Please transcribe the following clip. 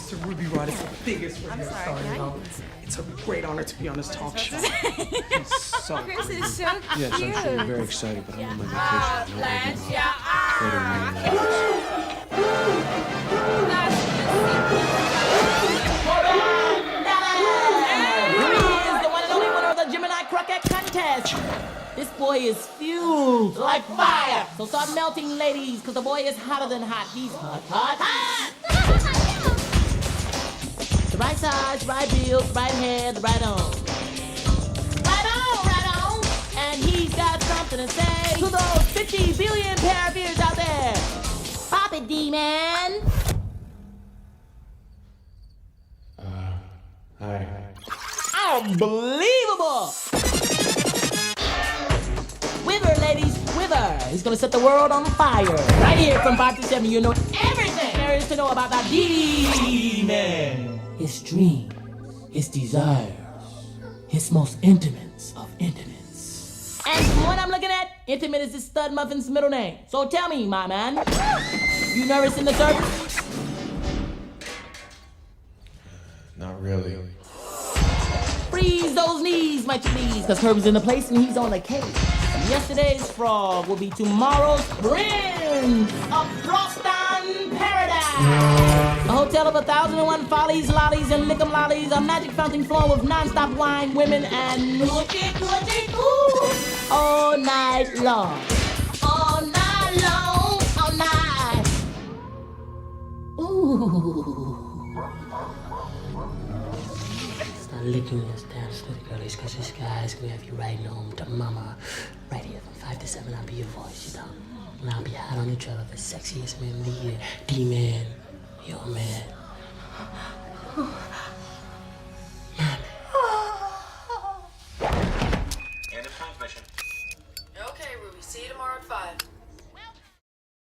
Mr. Ruby Rhod is the biggest radio star, you know. It's a great honor to be on this talk show. He's so Chris is so cute. Yes, I'm sure you're very excited, but I'm on my vacation. Bless ya. This boy is fueled like fire. So start melting, ladies, because the boy is hotter than hot. He's hot, hot, hot. The right size, right build, right head, right on. Right on, right on. And he's got something to say to those 50 billion pair of ears out there. Pop it, D-man. Hi. Unbelievable. Whiver, ladies, whiver. He's gonna set the world on fire. Right here from 5 to 7, you know everything there is to know about that D-man. His dreams, his desires, his most intimates of intimates. And from what I'm looking at, intimate is this stud muffin's middle name. So tell me, my man, you nervous in the service? Not really. Freeze those knees, might you please, because Korben's in the place and he's on the case. Yesterday's frog will be tomorrow's prince of Fasten paradise. A hotel of 1,001 follies, lollies, and lick'em lollies. A magic fountain flowing with non-stop wine, women, and ooh, all night long. All night long, all night. Ooh. Start licking this damn sweaty girlies, because this guy's gonna have you riding home to mama. Right here from 5 to 7, I'll be your voice, you know. And I'll be hot on the trailer, the sexiest man in the year. D-man, your man. End of transmission. Okay, Ruby. See you tomorrow at 5.